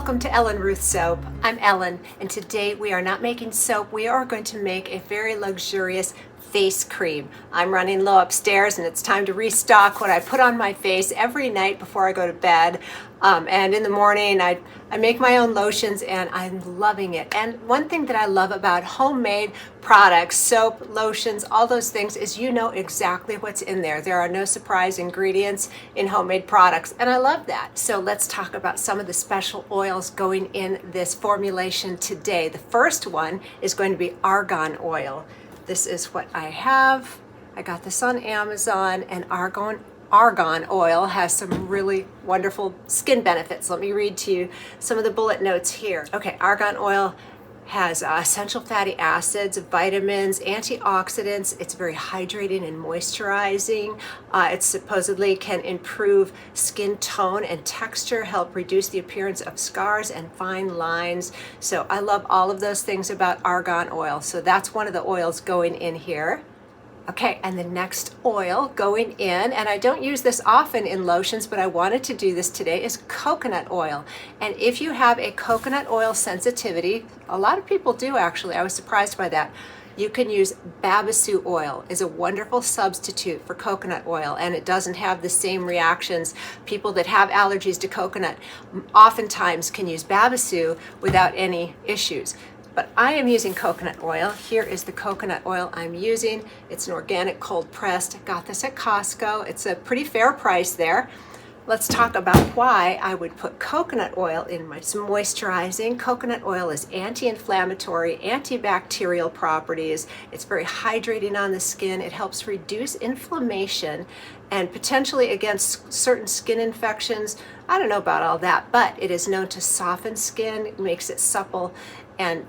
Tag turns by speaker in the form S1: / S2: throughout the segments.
S1: Welcome to Ellen Ruth Soap. I'm Ellen, and today we are not making soap. We are going to make a very luxurious face cream. I'm running low upstairs and it's time to restock what I put on my face every night before I go to bed. And in the morning I make my own lotions and I'm loving it. And one thing that I love about homemade products, soap, lotions, all those things, is you know exactly what's in there. There are no surprise ingredients in homemade products, and I love that. So let's talk about some of the special oils going in this formulation today. The first one is going to be argan oil. This is what I have. I got this on Amazon, and argan oil has some really wonderful skin benefits. Let me read to you some of the bullet notes here. Okay, argan oil has essential fatty acids, vitamins, antioxidants. It's very hydrating and moisturizing. It supposedly can improve skin tone and texture, help reduce the appearance of scars and fine lines. So I love all of those things about argan oil. So that's one of the oils going in here. Okay, and the next oil going in, and I don't use this often in lotions, but I wanted to do this today, is coconut oil. And if you have a coconut oil sensitivity, a lot of people do actually, I was surprised by that, you can use babasu oil. Is a wonderful substitute for coconut oil, and it doesn't have the same reactions. People that have allergies to coconut oftentimes can use babasu without any issues. But I am using coconut oil. Here is the coconut oil I'm using. It's an organic cold pressed. I got this at Costco. It's a pretty fair price there. Let's talk about why I would put coconut oil in my moisturizing. Coconut oil is anti-inflammatory, antibacterial properties. It's very hydrating on the skin. It helps reduce inflammation and potentially against certain skin infections. I don't know about all that, but it is known to soften skin, makes it supple, and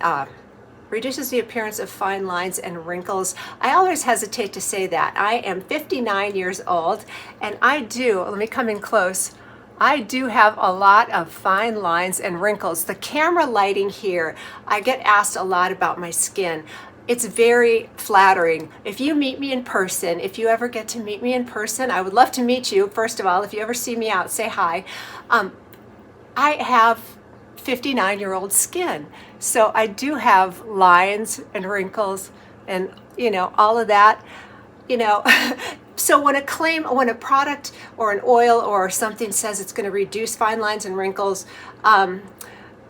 S1: reduces the appearance of fine lines and wrinkles. I always hesitate to say that. I am 59 years old, and let me come in close, I do have a lot of fine lines and wrinkles. The camera lighting here, I get asked a lot about my skin. It's very flattering. If you meet me in person, if you ever get to meet me in person, I would love to meet you. First of all, if you ever see me out, say hi. I have 59-year-old skin. So I do have lines and wrinkles and, all of that, So when a product or an oil or something says it's going to reduce fine lines and wrinkles,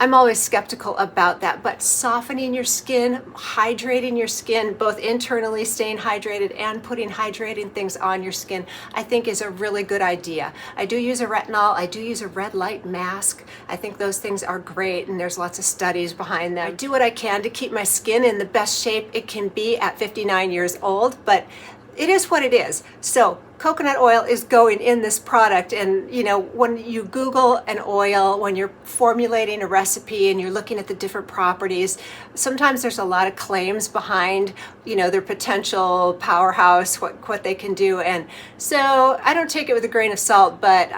S1: I'm always skeptical about that. But softening your skin, hydrating your skin, both internally staying hydrated and putting hydrating things on your skin, I think is a really good idea. I do use a retinol. I do use a red light mask. I think those things are great, and there's lots of studies behind that. I do what I can to keep my skin in the best shape it can be at 59 years old, but it is what it is. So coconut oil is going in this product, and when you Google an oil, when you're formulating a recipe and you're looking at the different properties, sometimes there's a lot of claims behind their potential powerhouse, what they can do. And so I don't take it with a grain of salt, but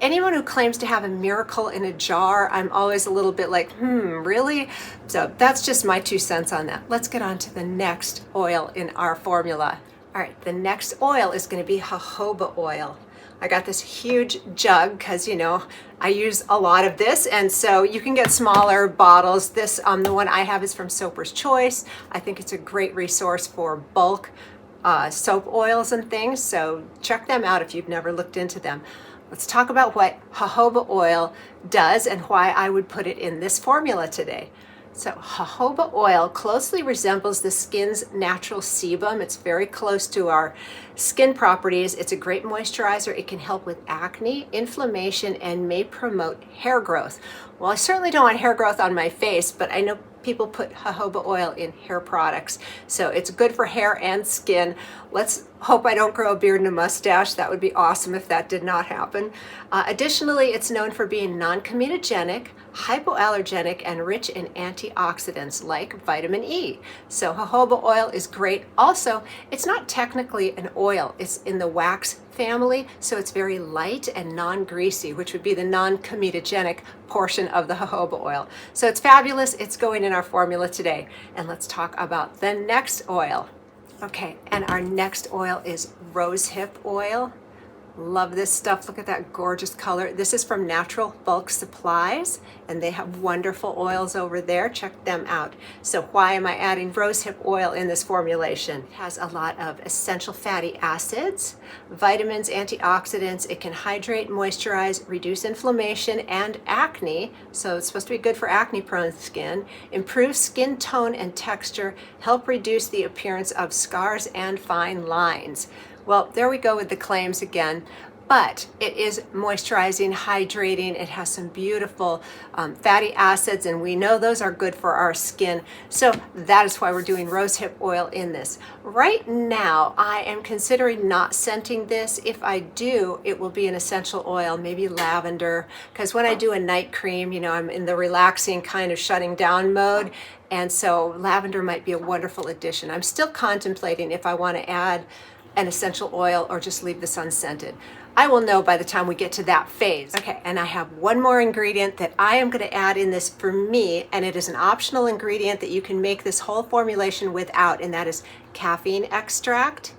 S1: anyone who claims to have a miracle in a jar, I'm always a little bit like, really? So that's just my 2 cents on that. Let's get on to the next oil in our formula. All right, the next oil is going to be jojoba oil. I got this huge jug because, I use a lot of this, and so you can get smaller bottles. This, the one I have is from Soaper's Choice. I think it's a great resource for bulk soap oils and things, so check them out if you've never looked into them. Let's talk about what jojoba oil does and why I would put it in this formula today. So jojoba oil closely resembles the skin's natural sebum. It's very close to our skin properties. It's a great moisturizer. It can help with acne, inflammation, and may promote hair growth. Well, I certainly don't want hair growth on my face, but I know people put jojoba oil in hair products. So it's good for hair and skin. Let's hope I don't grow a beard and a mustache. That would be awesome if that did not happen. Additionally, it's known for being non-comedogenic, hypoallergenic, and rich in antioxidants like vitamin E. So jojoba oil is great. Also, it's not technically an oil. It's in the wax family, so it's very light and non-greasy, which would be the non-comedogenic portion of the jojoba oil. So it's fabulous. It's going in our formula today. And let's talk about the next oil. Okay, and our next oil is Rosehip oil. Love this stuff. Look at that gorgeous color. This is from Natural Bulk Supplies, and they have wonderful oils over there. Check them out. So why am I adding rosehip oil in this formulation? It has a lot of essential fatty acids, vitamins, antioxidants. It can hydrate, moisturize, reduce inflammation and acne. So it's supposed to be good for acne-prone skin. Improve skin tone and texture. Help reduce the appearance of scars and fine lines. Well, there we go with the claims again, but it is moisturizing, hydrating. It has some beautiful fatty acids, and we know those are good for our skin. So that is why we're doing rosehip oil in this. Right now, I am considering not scenting this. If I do, it will be an essential oil, maybe lavender, because when I do a night cream, you know, I'm in the relaxing kind of shutting down mode. And so lavender might be a wonderful addition. I'm still contemplating if I want to add an essential oil or just leave this unscented. I will know by the time we get to that phase. Okay, and I have one more ingredient that I am going to add in this for me, and it is an optional ingredient that you can make this whole formulation without, and that is caffeine extract.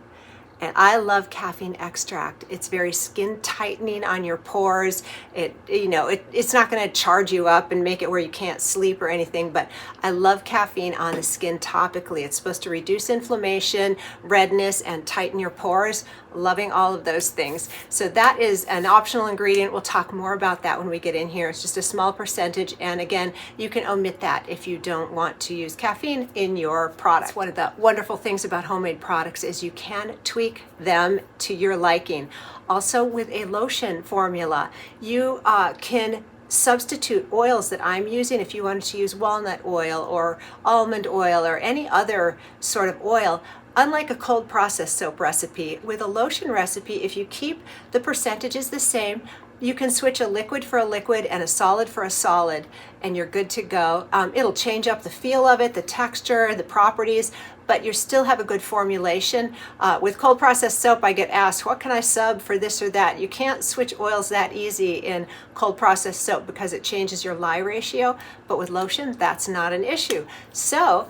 S1: And I love caffeine extract. It's very skin tightening on your pores. It's not going to charge you up and make it where you can't sleep or anything, but I love caffeine on the skin topically. It's supposed to reduce inflammation, redness, and tighten your pores. Loving all of those things. So that is an optional ingredient. We'll talk more about that when we get in here. It's just a small percentage, and again, you can omit that if you don't want to use caffeine in your products. One of the wonderful things about homemade products is you can tweak them to your liking. Also, with a lotion formula, you can substitute oils that I'm using. If you wanted to use walnut oil or almond oil or any other sort of oil, unlike a cold process soap recipe, with a lotion recipe, if you keep the percentages the same, you can switch a liquid for a liquid and a solid for a solid, and you're good to go. It'll change up the feel of it, the texture, the properties, but you still have a good formulation. With cold process soap, I get asked, what can I sub for this or that? You can't switch oils that easy in cold process soap because it changes your lye ratio, but with lotion, that's not an issue. So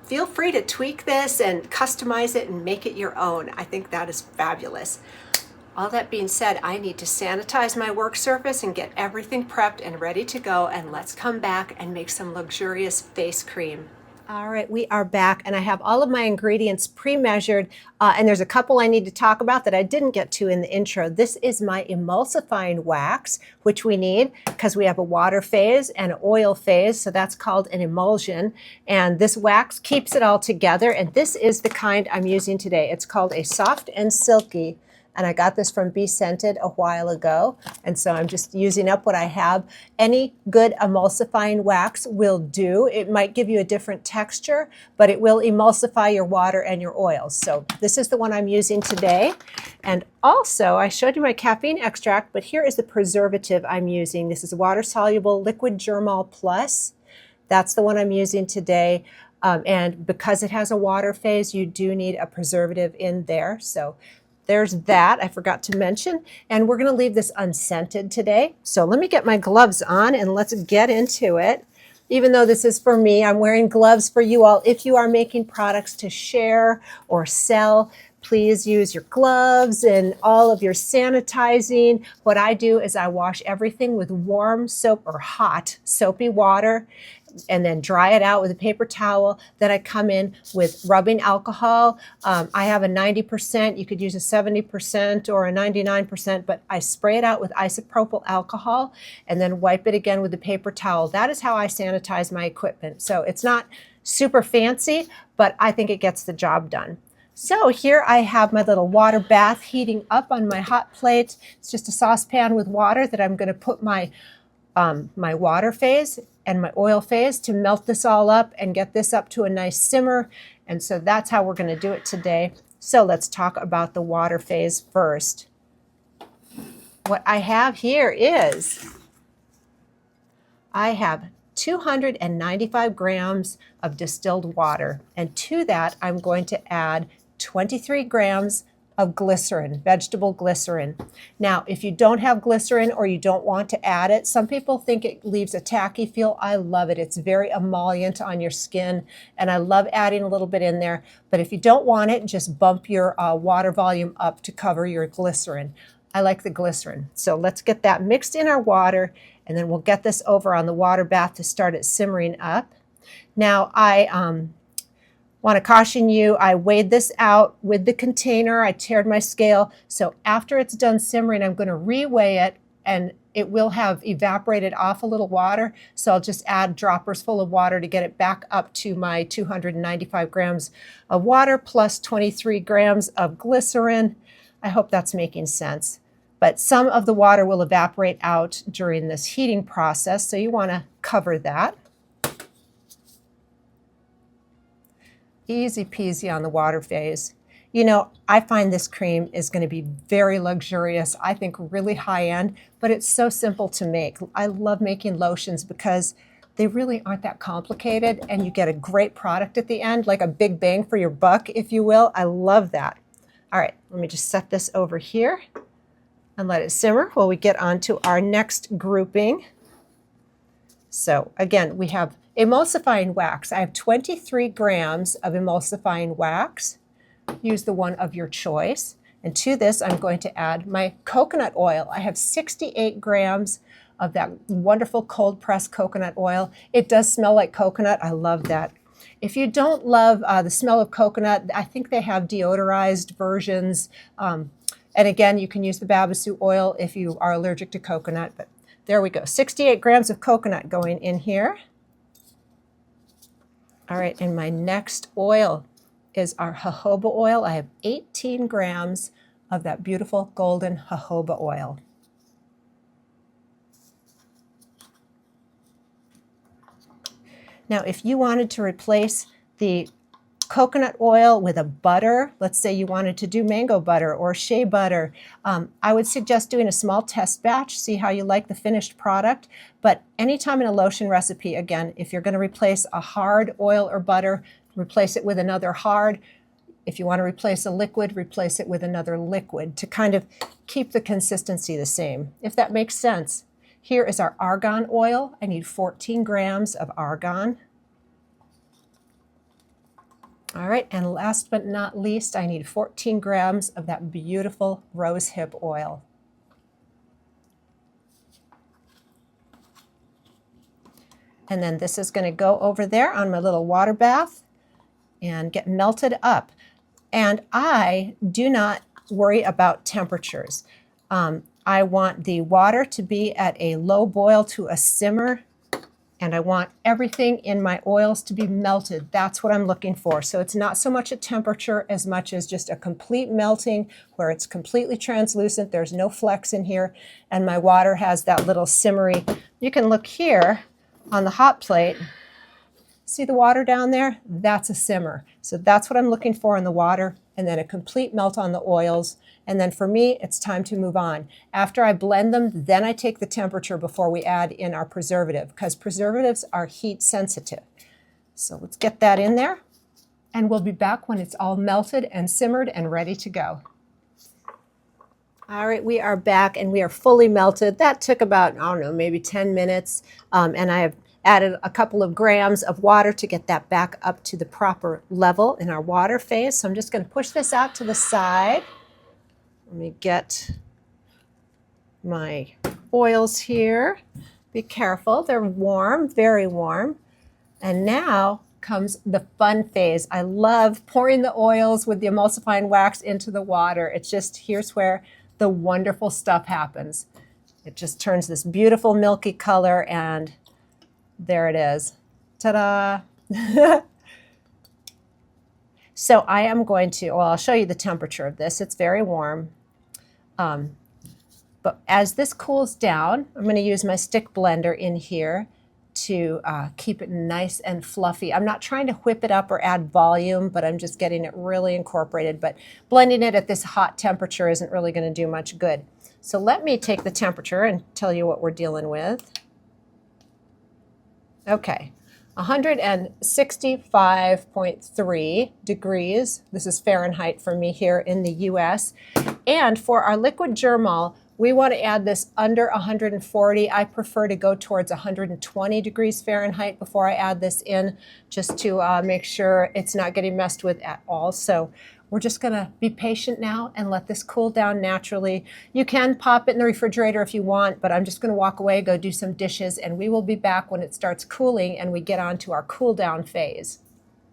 S1: feel free to tweak this and customize it and make it your own. I think that is fabulous. All that being said, I need to sanitize my work surface and get everything prepped and ready to go, and let's come back and make some luxurious face cream. All right, we are back, and I have all of my ingredients pre-measured, and there's a couple I need to talk about that I didn't get to in the intro. This is my emulsifying wax, which we need because we have a water phase and an oil phase, so that's called an emulsion, and this wax keeps it all together, and this is the kind I'm using today. It's called a Soft and Silky, and I got this from Be Scented a while ago, and so I'm just using up what I have. Any good emulsifying wax will do. It might give you a different texture, but it will emulsify your water and your oils. So this is the one I'm using today. And also, I showed you my caffeine extract, but here is the preservative I'm using. This is water-soluble liquid Germall Plus. That's the one I'm using today. And because it has a water phase, you do need a preservative in there. So there's that I forgot to mention, and we're going to leave this unscented today. So let me get my gloves on and let's get into it. Even though this is for me, I'm wearing gloves for you all. If you are making products to share or sell, please use your gloves and all of your sanitizing. What I do is I wash everything with warm soap or hot soapy water, and then dry it out with a paper towel. Then I come in with rubbing alcohol. I have a 90%. You could use a 70% or a 99%, but I spray it out with isopropyl alcohol and then wipe it again with a paper towel. That is how I sanitize my equipment. So it's not super fancy, but I think it gets the job done. So here I have my little water bath heating up on my hot plate. It's just a saucepan with water that I'm going to put my water phase and my oil phase to melt this all up and get this up to a nice simmer. And so that's how we're going to do it today. So let's talk about the water phase first. What I have here is I have 295 grams of distilled water, and to that I'm going to add 23 grams of glycerin, vegetable glycerin. Now, if you don't have glycerin or you don't want to add it, some people think it leaves a tacky feel. I love it. It's very emollient on your skin, and I love adding a little bit in there. But if you don't want it, just bump your water volume up to cover your glycerin. I like the glycerin. So let's get that mixed in our water, and then we'll get this over on the water bath to start it simmering up. Now I want to caution you, I weighed this out with the container. I tiered my scale. So after it's done simmering, I'm going to reweigh it, and it will have evaporated off a little water. So I'll just add droppers full of water to get it back up to my 295 grams of water plus 23 grams of glycerin. I hope that's making sense. But some of the water will evaporate out during this heating process, so you want to cover that. Easy peasy on the water phase. You know, I find this cream is going to be very luxurious, I think really high-end, but it's so simple to make. I love making lotions because they really aren't that complicated, and you get a great product at the end, like a big bang for your buck, if you will. I love that. All right, let me just set this over here and let it simmer while we get on to our next grouping. So again, we have emulsifying wax. I have 23 grams of emulsifying wax. Use the one of your choice. And to this, I'm going to add my coconut oil. I have 68 grams of that wonderful cold pressed coconut oil. It does smell like coconut. I love that. If you don't love the smell of coconut, I think they have deodorized versions. And again, you can use the babassu oil if you are allergic to coconut. But there we go. 68 grams of coconut going in here. All right, and my next oil is our jojoba oil. I have 18 grams of that beautiful golden jojoba oil. Now, if you wanted to replace the coconut oil with a butter, let's say you wanted to do mango butter or shea butter, I would suggest doing a small test batch, see how you like the finished product. But anytime in a lotion recipe, again, if you're going to replace a hard oil or butter, replace it with another hard. If you want to replace a liquid, replace it with another liquid to kind of keep the consistency the same, if that makes sense. Here is our argan oil. I need 14 grams of argan. All right, and last but not least, I need 14 grams of that beautiful rosehip oil. And then this is going to go over there on my little water bath and get melted up. And I do not worry about temperatures. I want the water to be at a low boil to a simmer, and I want everything in my oils to be melted. That's what I'm looking for. So it's not so much a temperature as much as just a complete melting where it's completely translucent. There's no flecks in here, and my water has that little simmery. You can look here on the hot plate. See the water down there? That's a simmer. So that's what I'm looking for in the water, and then a complete melt on the oils. And then for me, it's time to move on. After I blend them, then I take the temperature before we add in our preservative, because preservatives are heat sensitive. So let's get that in there, and we'll be back when it's all melted and simmered and ready to go. All right, we are back and we are fully melted. That took about, I don't know, maybe 10 minutes. And I have added a couple of grams of water to get that back up to the proper level in our water phase. So I'm just going to push this out to the side. Let me get my oils here. Be careful, they're warm, very warm. And now comes the fun phase. I love pouring the oils with the emulsifying wax into the water. It's just, here's where the wonderful stuff happens. It just turns this beautiful milky color, and there it is. Ta-da! So I am going to, well, I'll show you the temperature of this. It's very warm. But as this cools down, I'm going to use my stick blender in here to keep it nice and fluffy. I'm not trying to whip it up or add volume, but I'm just getting it really incorporated. But blending it at this hot temperature isn't really going to do much good. So let me take the temperature and tell you what we're dealing with. Okay, 165.3 degrees. This is Fahrenheit for me here in the US. And for our liquid Germall, we want to add this under 140. I prefer to go towards 120 degrees Fahrenheit before I add this in, just to make sure it's not getting messed with at all. So we're just going to be patient now and let this cool down naturally. You can pop it in the refrigerator if you want, but I'm just going to walk away, go do some dishes, and we will be back when it starts cooling and we get on to our cool down phase.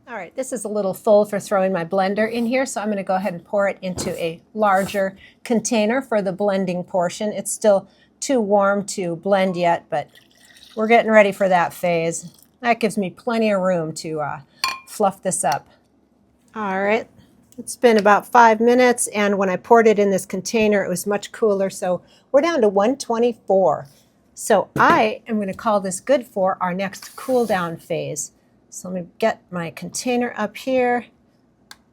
S1: All right, this is a little full for throwing my blender in here, so I'm going to go ahead and pour it into a larger container for the blending portion. It's still too warm to blend yet, but we're getting ready for that phase. That gives me plenty of room to fluff this up. All right, it's been about 5 minutes, and when I poured it in this container, it was much cooler, so we're down to 124. So I am going to call this good for our next cool down phase. So let me get my container up here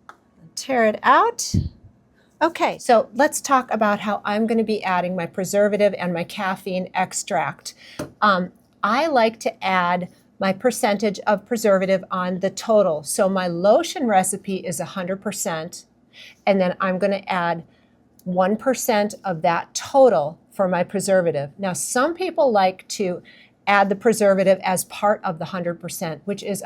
S1: and tear it out. Okay, so let's talk about how I'm going to be adding my preservative and my caffeine extract. I like to add my percentage of preservative on the total. So my lotion recipe is 100%, and then I'm going to add 1% of that total for my preservative. Now, some people like to add the preservative as part of the 100%, which is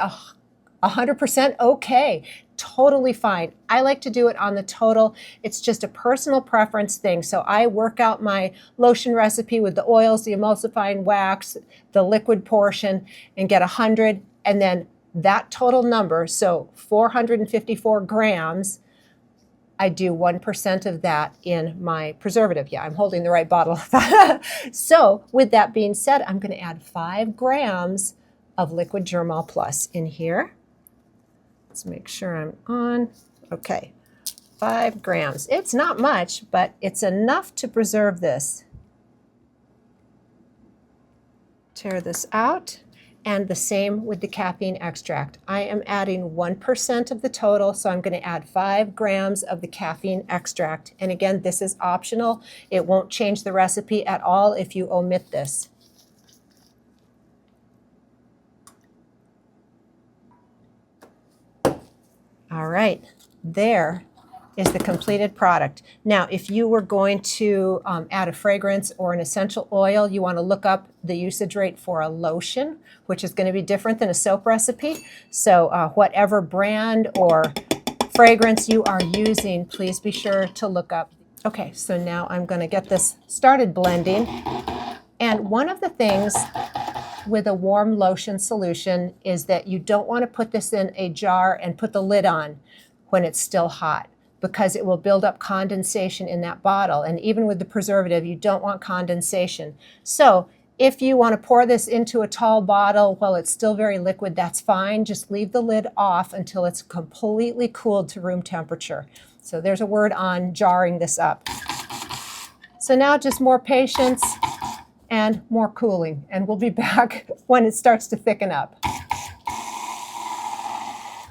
S1: 100% okay, totally fine. I like to do it on the total. It's just a personal preference thing. So I work out my lotion recipe with the oils, the emulsifying wax, the liquid portion, and get 100, and then that total number, so 454 grams, I do 1% of that in my preservative. Yeah, I'm holding the right bottle. So with that being said, I'm going to add 5 grams of liquid Germall Plus in here. Let's make sure I'm on. Okay, 5 grams. It's not much, but it's enough to preserve this. Tear this out. And the same with the caffeine extract. I am adding 1% of the total, so I'm going to add 5 grams of the caffeine extract. And again, this is optional. It won't change the recipe at all if you omit this. All right, there is the completed product. Now, if you were going to add a fragrance or an essential oil, you want to look up the usage rate for a lotion, which is going to be different than a soap recipe. So whatever brand or fragrance you are using, please be sure to look up. Okay, so now I'm going to get this started blending. And one of the things with a warm lotion solution is that you don't want to put this in a jar and put the lid on when it's still hot, because it will build up condensation in that bottle. And even with the preservative, you don't want condensation. So if you want to pour this into a tall bottle while it's still very liquid, that's fine. Just leave the lid off until it's completely cooled to room temperature. So there's a word on jarring this up. So now just more patience and more cooling, and we'll be back when it starts to thicken up.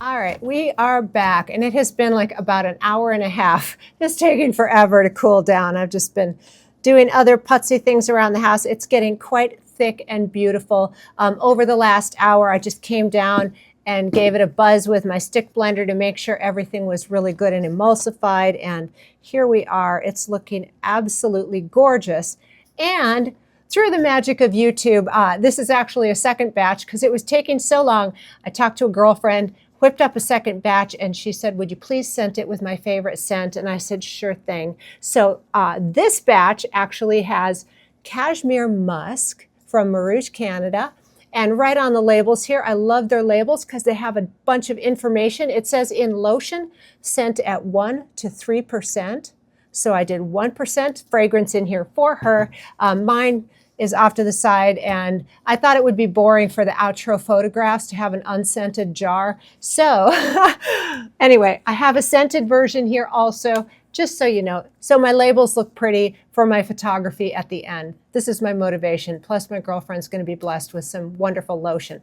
S1: All right, we are back, and it has been like about an hour and a half. It's taking forever to cool down. I've just been doing other putsy things around the house. It's getting quite thick and beautiful. Over the last hour, I just came down and gave it a buzz with my stick blender to make sure everything was really good and emulsified. And here we are. It's looking absolutely gorgeous. And through the magic of YouTube, this is actually a second batch because it was taking so long. I talked to a girlfriend, whipped up a second batch, and she said, would you please scent it with my favorite scent? And I said, sure thing. So this batch actually has cashmere musk from Marouche, Canada. And right on the labels here, I love their labels because they have a bunch of information. It says in lotion, scent at 1 to 3%. So I did 1% fragrance in here for her. Mine is off to the side, and I thought it would be boring for the outro photographs to have an unscented jar. So anyway, I have a scented version here also, just so you know. So my labels look pretty for my photography at the end. This is my motivation. Plus my girlfriend's going to be blessed with some wonderful lotion.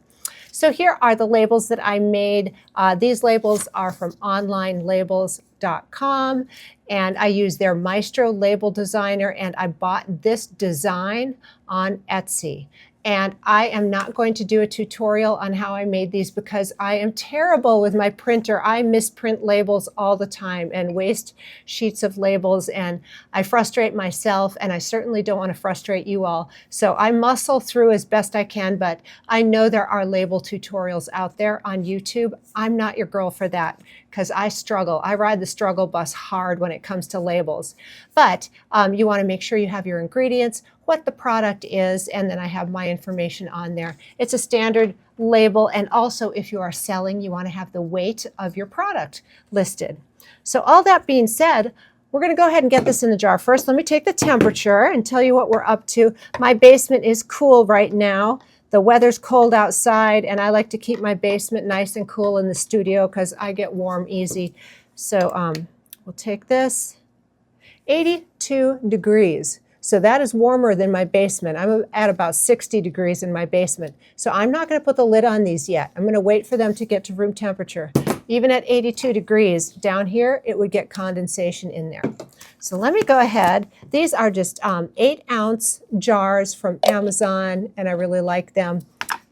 S1: So here are the labels that I made. These labels are from onlinelabels.com, and I use their Maestro label designer, and I bought this design on Etsy. And I am not going to do a tutorial on how I made these because I am terrible with my printer. I misprint labels all the time and waste sheets of labels, and I frustrate myself, and I certainly don't want to frustrate you all. So I muscle through as best I can, but I know there are label tutorials out there on YouTube. I'm not your girl for that because I struggle. I ride the struggle bus hard when it comes to labels. But you want to make sure you have your ingredients, what the product is, and then I have my information on there. It's a standard label, and also if you are selling, you want to have the weight of your product listed. So all that being said, we're going to go ahead and get this in the jar. First, let me take the temperature and tell you what we're up to. My basement is cool right now. The weather's cold outside, and I like to keep my basement nice and cool in the studio because I get warm easy. So we'll take this. 82 degrees. So that is warmer than my basement. I'm at about 60 degrees in my basement. So I'm not going to put the lid on these yet. I'm going to wait for them to get to room temperature. Even at 82 degrees down here, it would get condensation in there. So let me go ahead. These are just 8-ounce jars from Amazon, and I really like them.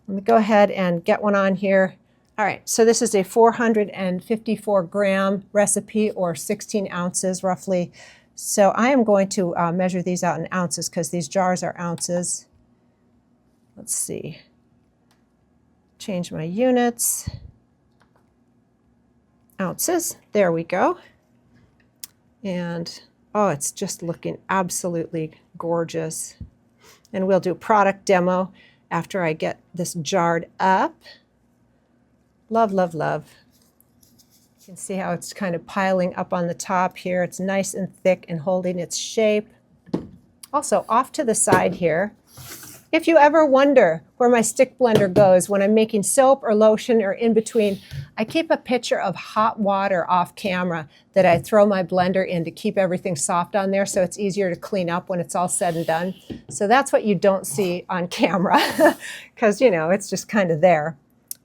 S1: Let me go ahead and get one on here. All right, so this is a 454-gram recipe, or 16 ounces roughly. So I am going to measure these out in ounces because these jars are ounces. Let's see. Change my units. Ounces. There we go. And oh, it's just looking absolutely gorgeous. And we'll do a product demo after I get this jarred up. Love, love, love. You can see how it's kind of piling up on the top here. It's nice and thick and holding its shape. Also, off to the side here, if you ever wonder where my stick blender goes when I'm making soap or lotion or in between, I keep a pitcher of hot water off camera that I throw my blender in to keep everything soft on there so it's easier to clean up when it's all said and done. So that's what you don't see on camera because, you know, it's just kind of there.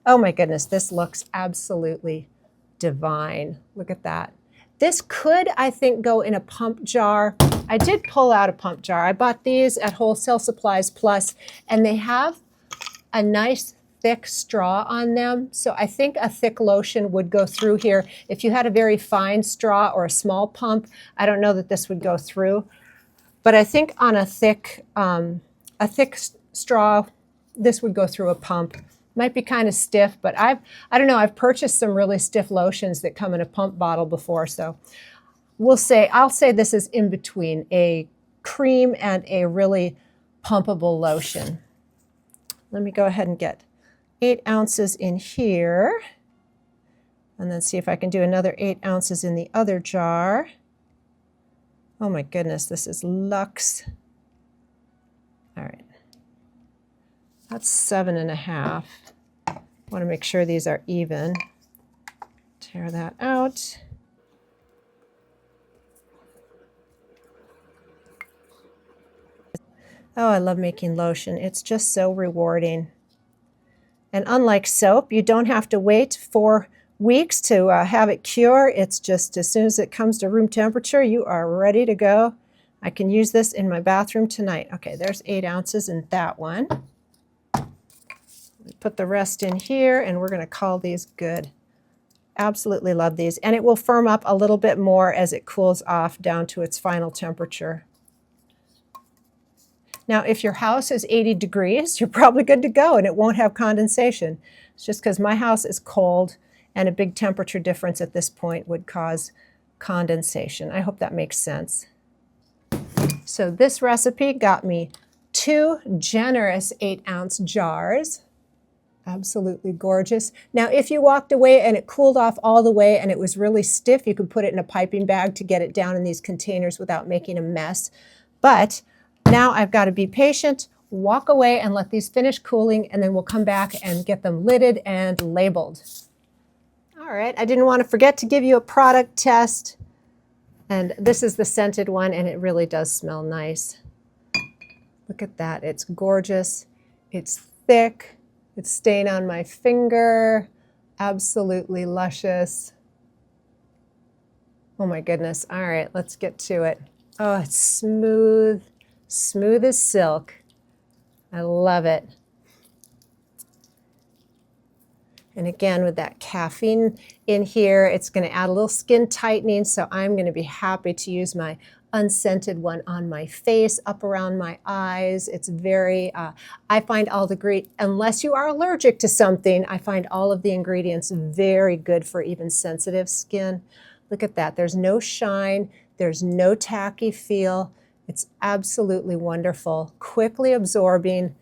S1: Oh my goodness, this looks absolutely divine. Look at that. This could, I think, go in a pump jar. I did pull out a pump jar. I bought these at Wholesale Supplies Plus, and they have a nice thick straw on them. So I think a thick lotion would go through here. If you had a very fine straw or a small pump, I don't know that this would go through. But I think on a thick straw, this would go through a pump. Might be kind of stiff, but I don't know, I've purchased some really stiff lotions that come in a pump bottle before, so I'll say this is in between a cream and a really pumpable lotion. Let me go ahead and get 8 ounces in here, and then see if I can do another 8 ounces in the other jar. Oh my goodness, this is luxe. All right. That's 7.5. Want to make sure these are even. Tear that out. Oh, I love making lotion. It's just so rewarding. And unlike soap, you don't have to wait 4 weeks to have it cure. It's just as soon as it comes to room temperature, you are ready to go. I can use this in my bathroom tonight. Okay, there's 8 ounces in that one. Put the rest in here, and we're going to call these good. Absolutely love these. And it will firm up a little bit more as it cools off down to its final temperature. Now, if your house is 80 degrees, you're probably good to go, and it won't have condensation. It's just because my house is cold, and a big temperature difference at this point would cause condensation. I hope that makes sense. So this recipe got me 2 generous 8-ounce jars. Absolutely gorgeous. Now, if you walked away and it cooled off all the way and it was really stiff, you could put it in a piping bag to get it down in these containers without making a mess. But now I've got to be patient, walk away and let these finish cooling, and then we'll come back and get them lidded and labeled. All right, I didn't want to forget to give you a product test. And this is the scented one, and it really does smell nice. Look at that. It's gorgeous. It's thick. It's staying on my finger. Absolutely luscious. Oh my goodness. All right, let's get to it. Oh, it's smooth. Smooth as silk. I love it. And again, with that caffeine in here, it's going to add a little skin tightening, so I'm going to be happy to use my unscented one on my face, up around my eyes. It's very, I find all the unless you are allergic to something, I find all of the ingredients very good for even sensitive skin. Look at that. There's no shine. There's no tacky feel. It's absolutely wonderful, quickly absorbing,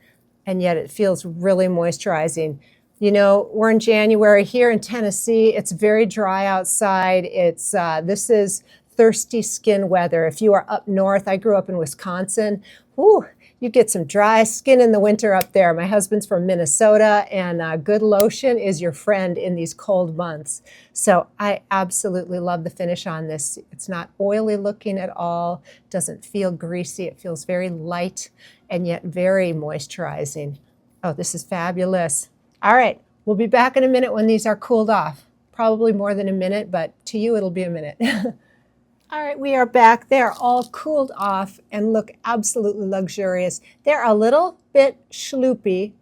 S1: and yet it feels really moisturizing. You know, we're in January here in Tennessee. It's very dry outside. This is thirsty skin weather. If you are up north, I grew up in Wisconsin. Whew, you get some dry skin in the winter up there. My husband's from Minnesota, and good lotion is your friend in these cold months. So I absolutely love the finish on this. It's not oily looking at all. Doesn't feel greasy. It feels very light and yet very moisturizing. Oh, this is fabulous. All right, we'll be back in a minute when these are cooled off. Probably more than a minute, but to you it'll be a minute. All right, we are back. They're all cooled off and look absolutely luxurious. They're a little bit schloopy.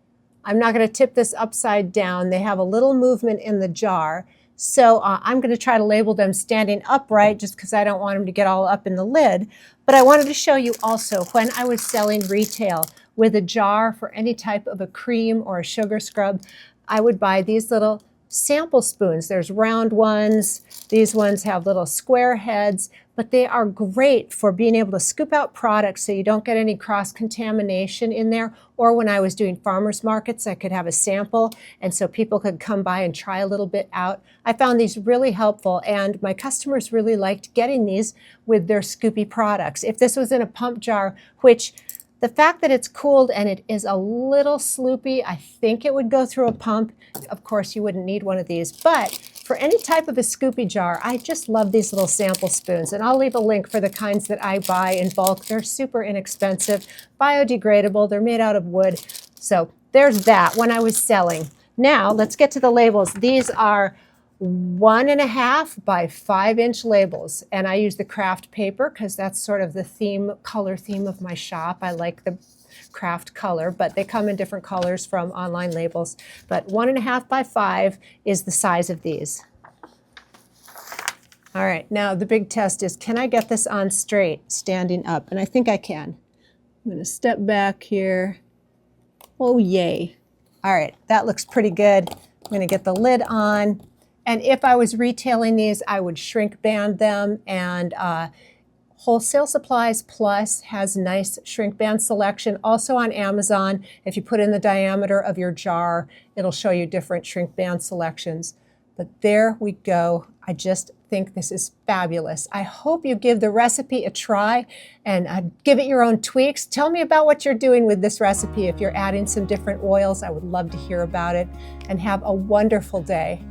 S1: I'm not going to tip this upside down. They have a little movement in the jar. So I'm going to try to label them standing upright just because I don't want them to get all up in the lid. But I wanted to show you also when I was selling retail with a jar for any type of a cream or a sugar scrub, I would buy these little sample spoons. There's round ones. These ones have little square heads, but they are great for being able to scoop out products so you don't get any cross-contamination in there. Or when I was doing farmers markets, I could have a sample, and so people could come by and try a little bit out. I found these really helpful, and my customers really liked getting these with their scoopy products. If this was in a pump jar, which the fact that it's cooled and it is a little sloopy, I think it would go through a pump. Of course, you wouldn't need one of these, but for any type of a scoopy jar, I just love these little sample spoons, and I'll leave a link for the kinds that I buy in bulk. They're super inexpensive, biodegradable, they're made out of wood. So there's that when I was selling. Now, let's get to the labels. These are 1.5 by 5-inch labels, and I use the craft paper because that's sort of the color theme of my shop. I like the craft color, but they come in different colors from online labels. But 1.5 by 5 is the size of these. All right, now the big test is, can I get this on straight, standing up? And I think I can. I'm going to step back here. Oh, yay. All right, that looks pretty good. I'm going to get the lid on. And if I was retailing these, I would shrink band them, and Wholesale Supplies Plus has nice shrink band selection. Also on Amazon, if you put in the diameter of your jar, it'll show you different shrink band selections. But there we go. I just think this is fabulous. I hope you give the recipe a try and give it your own tweaks. Tell me about what you're doing with this recipe. If you're adding some different oils, I would love to hear about it. And have a wonderful day.